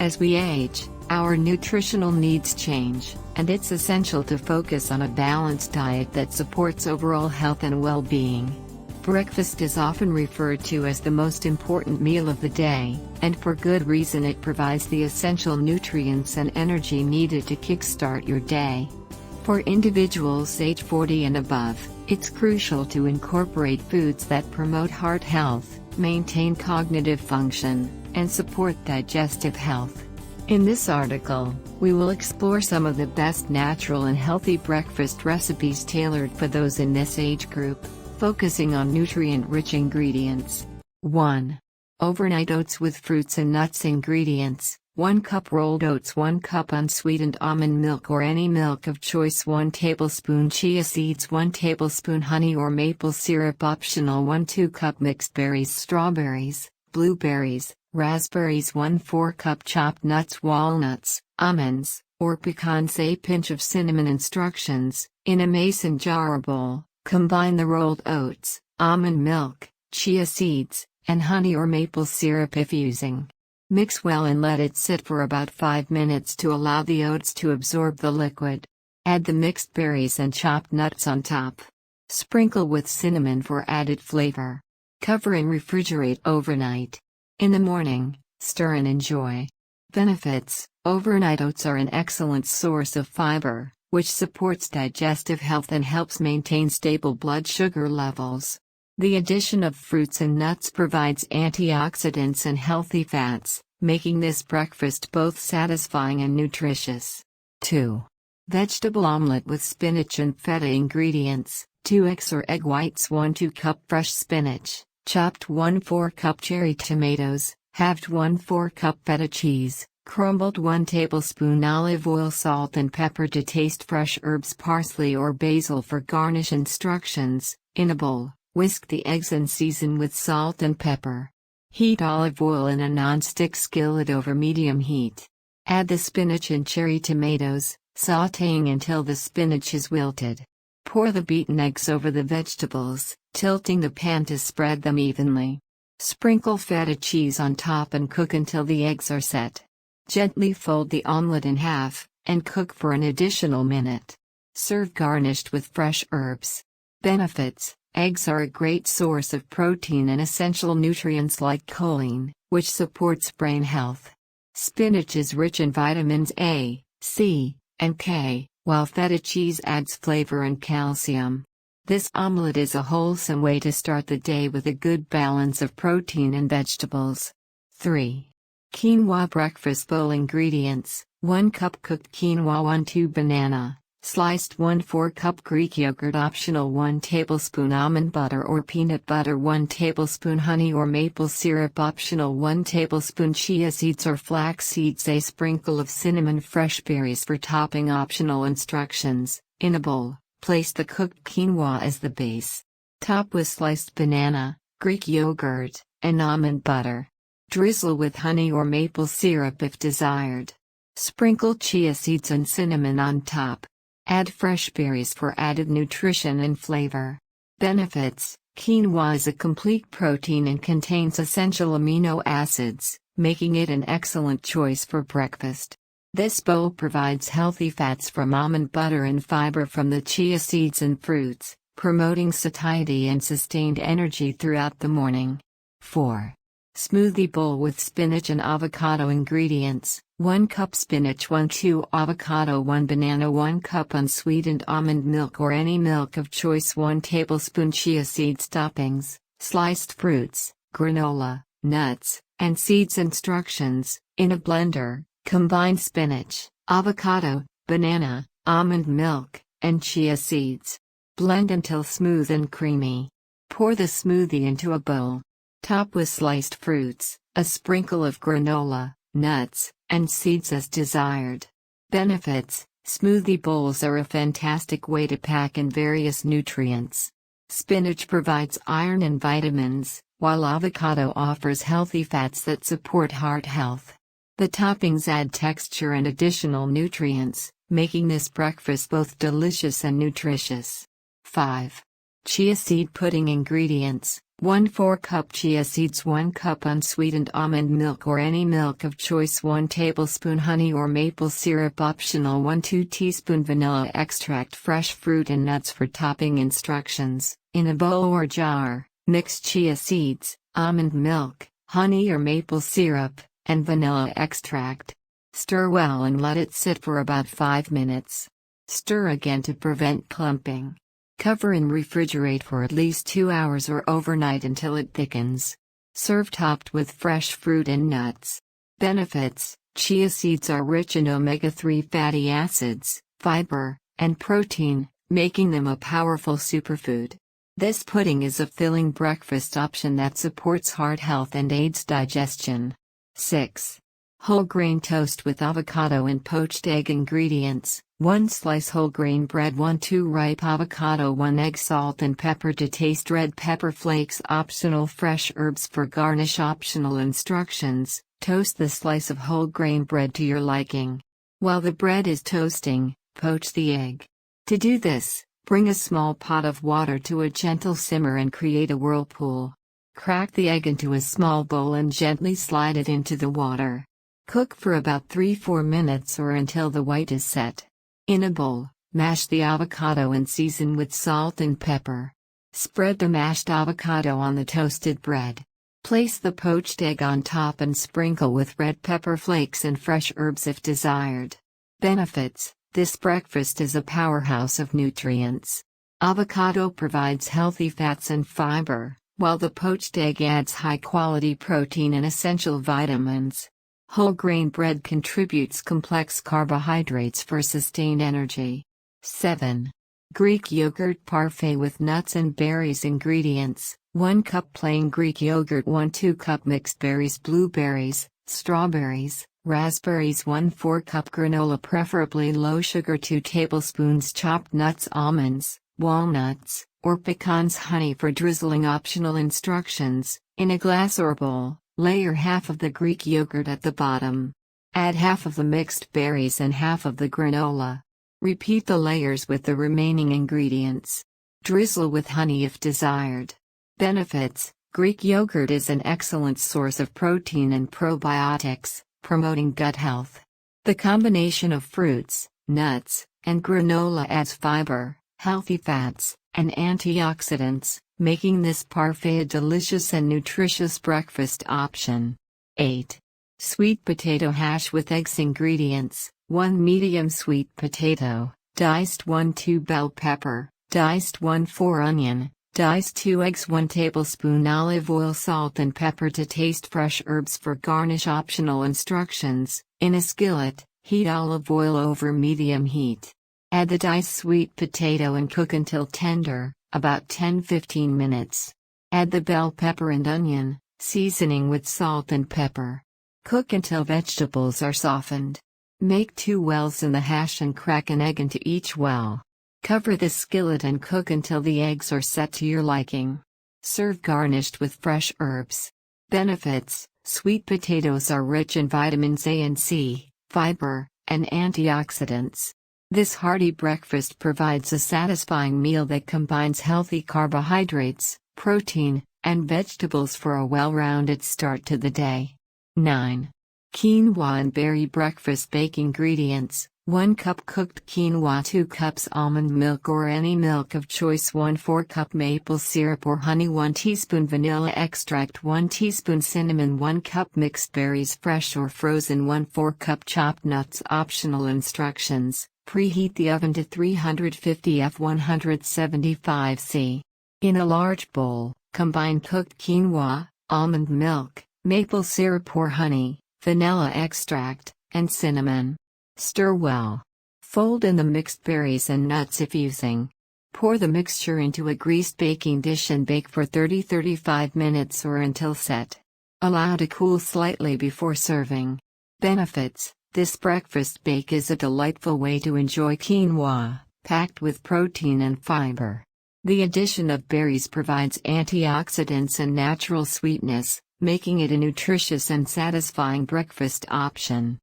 As we age, our nutritional needs change, and it's essential to focus on a balanced diet that supports overall health and well-being. Breakfast is often referred to as the most important meal of the day, and for good reason. It provides the essential nutrients and energy needed to kickstart your day. For individuals age 40 and above, it's crucial to incorporate foods that promote heart health, maintain cognitive function, and support digestive health. In this article, we will explore some of the best natural and healthy breakfast recipes tailored for those in this age group, focusing on nutrient-rich ingredients. 1. Overnight oats with fruits and nuts. Ingredients: 1 cup rolled oats, 1 cup unsweetened almond milk or any milk of choice, 1 tablespoon chia seeds, 1 tablespoon honey or maple syrup optional, 1/2 cup mixed berries, strawberries, blueberries, raspberries, 1/4 cup chopped nuts, walnuts, almonds, or pecans, a pinch of cinnamon. Instructions: in a mason jar or bowl, combine the rolled oats, almond milk, chia seeds, and honey or maple syrup if using. Mix well and let it sit for about 5 minutes to allow the oats to absorb the liquid. Add the mixed berries and chopped nuts on top. Sprinkle with cinnamon for added flavor. Cover and refrigerate overnight. In the morning, stir and enjoy. Benefits: overnight oats are an excellent source of fiber, which supports digestive health and helps maintain stable blood sugar levels. The addition of fruits and nuts provides antioxidants and healthy fats, making this breakfast both satisfying and nutritious. 2. Vegetable omelette with spinach and feta. Ingredients: 2 eggs or egg whites, 1/2 cup fresh spinach, chopped 1/4 cup cherry tomatoes, halved 1/4 cup feta cheese, crumbled 1 tablespoon olive oil, salt and pepper to taste, fresh herbs, parsley or basil for garnish. Instructions: in a bowl, whisk the eggs and season with salt and pepper. Heat olive oil in a non-stick skillet over medium heat. Add the spinach and cherry tomatoes, sautéing until the spinach is wilted. Pour the beaten eggs over the vegetables, tilting the pan to spread them evenly. Sprinkle feta cheese on top and cook until the eggs are set. Gently fold the omelette in half, and cook for an additional minute. Serve garnished with fresh herbs. Benefits: eggs are a great source of protein and essential nutrients like choline, which supports brain health. Spinach is rich in vitamins A, C, and K, while feta cheese adds flavor and calcium. This omelette is a wholesome way to start the day with a good balance of protein and vegetables. 3. Quinoa breakfast bowl. Ingredients: 1 cup cooked quinoa, 1/2 banana, sliced, 1/4 cup Greek yogurt optional, 1 tablespoon almond butter or peanut butter, 1 tablespoon honey or maple syrup optional, 1 tablespoon chia seeds or flax seeds, a sprinkle of cinnamon, fresh berries for topping optional. Instructions: in a bowl, place the cooked quinoa as the base. Top with sliced banana, Greek yogurt, and almond butter. Drizzle with honey or maple syrup if desired. Sprinkle chia seeds and cinnamon on top. Add fresh berries for added nutrition and flavor. Benefits: quinoa is a complete protein and contains essential amino acids, making it an excellent choice for breakfast. This bowl provides healthy fats from almond butter and fiber from the chia seeds and fruits, promoting satiety and sustained energy throughout the morning. 4. Smoothie bowl with spinach and avocado. Ingredients: 1 cup spinach, 1/2 avocado, 1 banana, 1 cup unsweetened almond milk or any milk of choice, 1 tablespoon chia seeds. Toppings: sliced fruits, granola, nuts, and seeds. Instructions: in a blender, combine spinach, avocado, banana, almond milk, and chia seeds. Blend until smooth and creamy. Pour the smoothie into a bowl. Top with sliced fruits, a sprinkle of granola, nuts, and seeds as desired. Benefits: smoothie bowls are a fantastic way to pack in various nutrients. Spinach provides iron and vitamins, while avocado offers healthy fats that support heart health. The toppings add texture and additional nutrients, making this breakfast both delicious and nutritious. 5. Chia seed pudding. Ingredients: 1/4 cup chia seeds, 1 cup unsweetened almond milk or any milk of choice, 1 tablespoon honey or maple syrup optional, 1/2 teaspoon vanilla extract, fresh fruit and nuts for topping instructions. In a bowl or jar, mix chia seeds, almond milk, honey or maple syrup, and vanilla extract. Stir well and let it sit for about 5 minutes. Stir again to prevent clumping. Cover and refrigerate for at least 2 hours or overnight until it thickens. Serve topped with fresh fruit and nuts. Benefits: chia seeds are rich in omega-3 fatty acids, fiber, and protein, making them a powerful superfood. This pudding is a filling breakfast option that supports heart health and aids digestion. 6. Whole grain toast with avocado and poached egg. Ingredients: 1 slice whole grain bread, 1/2 ripe avocado, 1 egg, salt and pepper to taste, red pepper flakes optional, fresh herbs for garnish optional. Instructions: toast the slice of whole grain bread to your liking. While the bread is toasting, poach the egg. To do this, bring a small pot of water to a gentle simmer and create a whirlpool. Crack the egg into a small bowl and gently slide it into the water. Cook for about 3-4 minutes or until the white is set. In a bowl, mash the avocado and season with salt and pepper. Spread the mashed avocado on the toasted bread. Place the poached egg on top and sprinkle with red pepper flakes and fresh herbs if desired. Benefits: this breakfast is a powerhouse of nutrients. Avocado provides healthy fats and fiber, while the poached egg adds high-quality protein and essential vitamins. Whole grain bread contributes complex carbohydrates for sustained energy. 7. Greek yogurt parfait with nuts and berries. Ingredients: 1 cup plain Greek yogurt, 1/2 cup mixed berries, blueberries, strawberries, raspberries, 1/4 cup granola, preferably low sugar, 2 tablespoons chopped nuts, almonds, walnuts, or pecans, honey for drizzling optional. Instructions: in a glass or bowl, layer half of the Greek yogurt at the bottom. Add half of the mixed berries and half of the granola. Repeat the layers with the remaining ingredients. Drizzle with honey if desired. Benefits: Greek yogurt is an excellent source of protein and probiotics, promoting gut health. The combination of fruits, nuts, and granola adds fiber, healthy fats, and antioxidants, making this parfait a delicious and nutritious breakfast option. 8. Sweet potato hash with eggs. Ingredients: 1 medium sweet potato, diced 1/2 bell pepper, diced 1/4 onion, diced 2 eggs, 1 tablespoon olive oil, salt and pepper to taste, fresh herbs for garnish optional. Instructions: in a skillet, heat olive oil over medium heat. Add the diced sweet potato and cook until tender, about 10-15 minutes. Add the bell pepper and onion, seasoning with salt and pepper. Cook until vegetables are softened. Make 2 wells in the hash and crack an egg into each well. Cover the skillet and cook until the eggs are set to your liking. Serve garnished with fresh herbs. Benefits: sweet potatoes are rich in vitamins A and C, fiber, and antioxidants. This hearty breakfast provides a satisfying meal that combines healthy carbohydrates, protein, and vegetables for a well-rounded start to the day. 9. Quinoa and berry breakfast bake. Ingredients: 1 cup cooked quinoa, 2 cups almond milk or any milk of choice, 1/4 cup maple syrup or honey, 1 teaspoon vanilla extract, 1 teaspoon cinnamon, 1 cup mixed berries, fresh or frozen, 1/4 cup chopped nuts optional. Instructions: preheat the oven to 350 F 175 C. In a large bowl, combine cooked quinoa, almond milk, maple syrup or honey, vanilla extract, and cinnamon. Stir well. Fold in the mixed berries and nuts if using. Pour the mixture into a greased baking dish and bake for 30-35 minutes or until set. Allow to cool slightly before serving. Benefits: this breakfast bake is a delightful way to enjoy quinoa, packed with protein and fiber. The addition of berries provides antioxidants and natural sweetness, making it a nutritious and satisfying breakfast option.